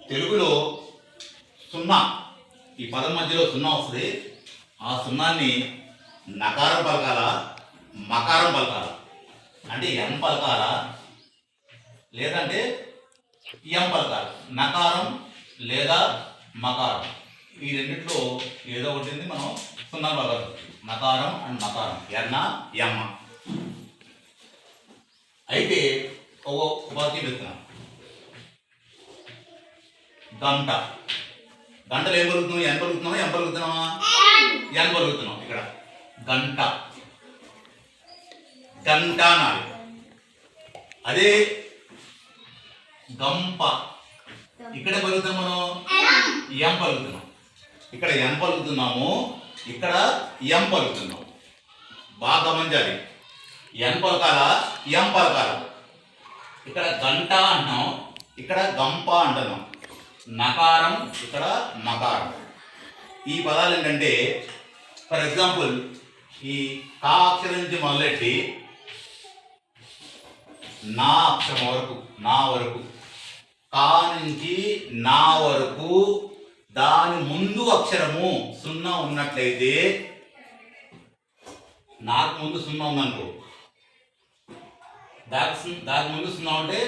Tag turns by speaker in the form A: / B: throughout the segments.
A: తెలుగులో సున్నా ఈ పదం మధ్యలో సున్నా వస్తుంది. ఆ సున్నాన్ని నకారం పలకాల, మకారం పలకాల. అంటే ఎం పలకాల లేదంటే ఎం పలకాల. నకారం లేదా మకారం ఈ రెండిట్లో ఏదో ఒకటి మనం సున్నా పలకాలి. నకారం అండ్ మకారం, ఎన్న ఎమ్మ. అయితే ఒక వాక్యం చెప్తున్నాం. గంట. గంటలు ఏం పలుకుతున్నాం? ఎన్ పలుకుతున్నామా ఎం పలుకుతున్నామా? ఎన్ పలుకుతున్నాం. ఇక్కడ గంట, గంట అనాలి. అదే గంప ఇక్కడ పలుకుతాం మనం ఎం పలుకుతున్నాం. ఇక్కడ ఎన్ పలుకుతున్నాము, ఇక్కడ ఎం పలుకుతున్నాం. బాగా గమనించాలి. ఎన్ పలకాల, ఎం పలకాల. ఇక్కడ గంట అంటున్నాం, ఇక్కడ గంప అంటున్నాం. నకారం, ఇక్కడ మకారం. ఈ పదాలు ఏంటంటే ఫర్ ఎగ్జాంపుల్ ఈ కా అక్షరం నుంచి మొదలెట్టి నా అక్షరం వరకు, నా వరకు, కా నుంచి నా వరకు దాని ముందు అక్షరము సున్నా ఉన్నట్లయితే, నాకు ముందు సున్నా ఉందనుకో, దాని ముందు సున్నా ఉంటే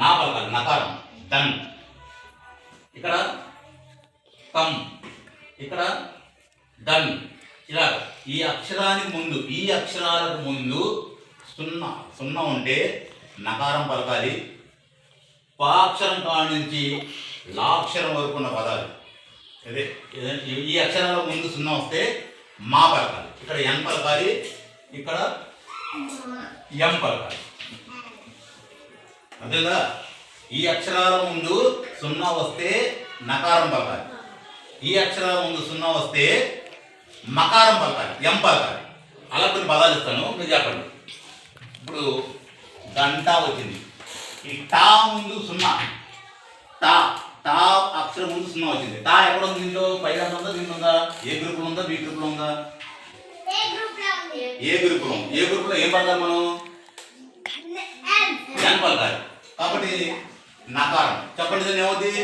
A: నా పలకాలి, నకారం. డన్. ఇక్కడ కమ్, ఇక్కడ డన్. ఇలా ఈ అక్షరానికి ముందు, ఈ అక్షరాలకు ముందు సున్నా సున్నా ఉంటే నకారం పలకాలి. పాక్షరం కాడ నుంచి లాక్షరం వరకు ఉన్న పదాలు అదే ఈ అక్షరాల ముందు సున్నా వస్తే మా పలకాలి. ఇక్కడ ఎన్ పలకాలి, ఇక్కడ ఎం పలకాలి. అదేగా ఈ అక్షరాల ముందు సున్నా వస్తే నకారం పలకాలి, ఈ అక్షరాల ముందు సున్నా వస్తే మకారం పలకాలి, ఎం పలకాలి. అలా కొన్ని పదాలు ఇస్తాను, మీరు చెప్పండి. ఇప్పుడు గంట వచ్చింది. ఈ టా ముందు సున్నా, టా టా అక్షరం ముందు సున్నా వచ్చింది. టా ఎక్కడ ఉంది? దీంట్లో పైగా ఉందా, దీంట్లో ఉందా? ఏ గ్రూపులో ఉందా, బి గ్రూపులో ఉందా? ఏ గ్రూపులో. ఏ గ్రూపులో ఏం పలకాలి మనం? ఎన్ పలకాలి. కాబట్టి నకారం. చెప్పండి, దీన్ని ఏమవుతుంది?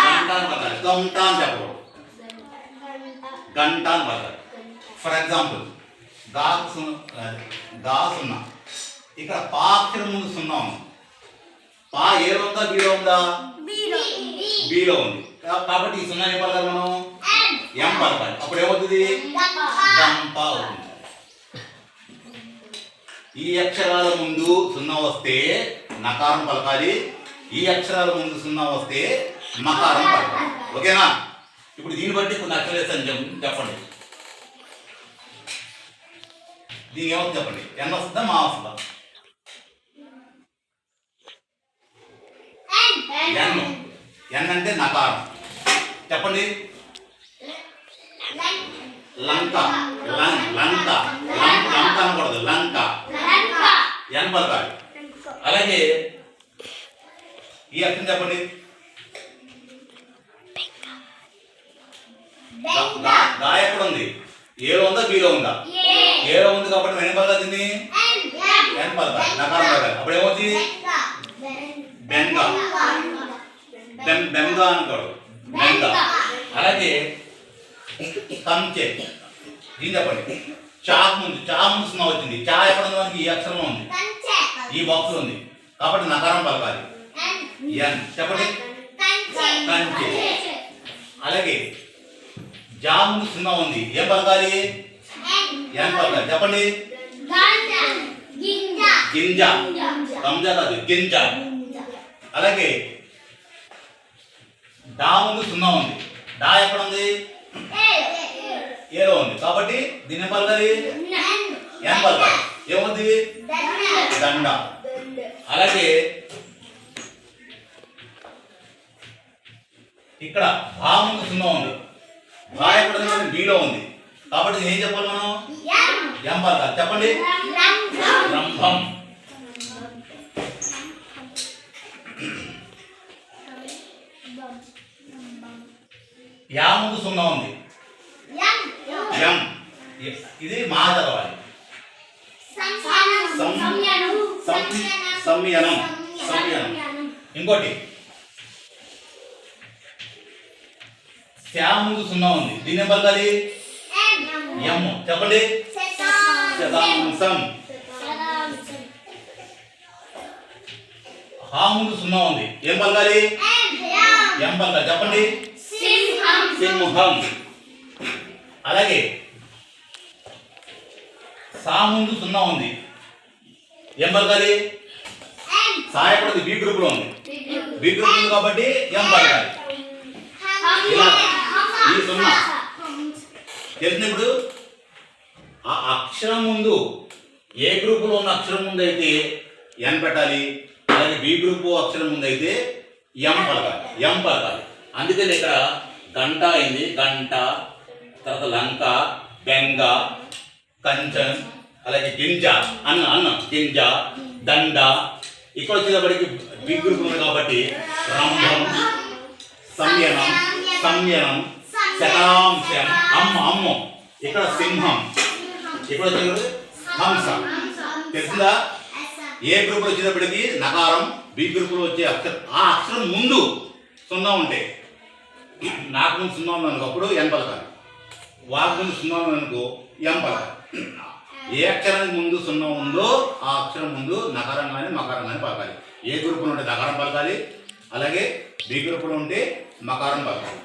A: గంట అని పలకాలి. గంట అని చెప్పకూడదు, గంట అని పలకాలి. ఫర్ ఎగ్జాంపుల్ గా సున్నా, ఇక్కడ పా అక్షరం ముందు సున్నా ఉంది. పా ఏలో ఉందా, బీలో ఉందా? బీలో ఉంది. కాబట్టి ఈ సున్నా ఏం పలకాలి మనం? ఎం పలకాలి. అప్పుడు ఏమవుతుంది? గంప అవుతుంది. ఈ అక్షరాల ముందు సున్నా వస్తే నకారం పలకాలి, ఈ అక్షరాల ముందు సున్నా వస్తే మకారం పలకాలి. ఓకేనా? ఇప్పుడు దీన్ని బట్టి కొన్ని అక్షరాలు వేస్తాను, చెప్పండి. దీనికి ఏమవుతుంది చెప్పండి? ఎన్ వస్తుందా, మా వస్తుందా? ఎన్. ఎన్ అంటే నకారం. చెప్పండి. లంక. లంక లంక అనకూడదు, లంక. ఎన్ పలకాలి. అలాగే ఈ అర్థం చెప్పండి. గా ఎక్కడ ఉంది? ఏలో ఉందా, బీలో ఉందా? ఏలో ఉంది కాబట్టి ఎన్ని పలకాలి? ఎన్ పలకాలి, నకారం పలకాలి. అప్పుడు ఏమవుతుంది? బెంగ. బెంగ అనకూడదు, బెంగ. అలాగే కంచె. దీని చెప్పండి. చాకు ముందు, చా ముందు సున్నా వచ్చింది. చా ఎక్కడ ఉంది మనకి? ఈ అక్షరంలో ఉంది, ఈ బాక్స్ ఉంది. కాబట్టి నకారం పలకాలి, ఎన్. చెప్పండి. కంచె. అలాగే జా ముందు సున్నా ఉంది, ఏం పలకాలి? ఎన్ పలకాలి. చెప్పండి. గింజ. గంజ కాదు, గింజ. అలాగే డా ముందు సున్నా ఉంది. డా ఎక్కడ ఉంది? ఏలో ఉంది. కాబట్టి దీన్ని పలకాలి, ఎన్ పలకాలి. ఏముంది? దండ. అలాగే ఇక్కడ భా ముందు సున్నా ఉంది. భా ఎక్కడ ఉంది? బీలో ఉంది. కాబట్టి ఏం చెప్పాలి మనం? ఎం పలకాలి. చెప్పండి. రంభం. యా ముందు సున్నా ఉంది. ఎం. ఇది మా చదవాలి. సంయనం. ఇంకోటి శా ముందు సున్నా ఉంది, దీన్ని ఏం పలకాలి? ఎమ్. చెప్పండి. శతాంశం. హా ముందు సున్నా ఉంది, ఏం పలకాలి? ఎం పలకాలి. చెప్పండి. సింహం. అలాగే సా ముందు సున్నా ఉంది, ఏం పలకాలి? సా ఎక్కడ బి గ్రూప్ లో ఉంది, బి గ్రూప్ ఉంది కాబట్టి ఎం పలకాలి. ఇలా ఈ సున్నా తెలిసిన ఇప్పుడు ఆ అక్షరం ముందు ఏ గ్రూప్ లో ఉన్న అక్షరం ముందు అయితే ఎన్ పెట్టాలి, అలాగే బి గ్రూప్ అక్షరం ముందు అయితే ఎం పలకాలి, ఎం పలకాలి. అందుకని ఇక్కడ గంట అయింది, గంట, తర్వాత లంక, బెంగ, కంచన్, అలాగే గింజ, అన్న గింజ, దండ. ఇక్కడ వచ్చేటప్పటికి బి గ్రూప్ ఉంది కాబట్టి రంభం, సంయనం, సంయనం, శతాంశం, అమ్మ. ఇక్కడ సింహం, ఇక్కడ వచ్చేటప్పుడు హంస. తెలిసిందా? ఏ గ్రూప్ వచ్చేటప్పటికి నకారం, బి గ్రూప్ లో వచ్చే అక్షరం, ఆ అక్షరం ముందు సున్నా ఉంటే, నాకు ముందు సున్నా ఉందనుకో అప్పుడు ఎన్ పలకాలి, వాకు ముందు సున్నా ఉందనుకో ఎం పలకాలి. ఏ అక్షరానికి ముందు సున్నా ఉందో ఆ అక్షరం ముందు నకారం కానీ మకారం కానీ పలకాలి. ఏ గ్రూపులో ఉంటే నకారం పలకాలి, అలాగే బి గ్రూపులో ఉంటే మకారం పలకాలి.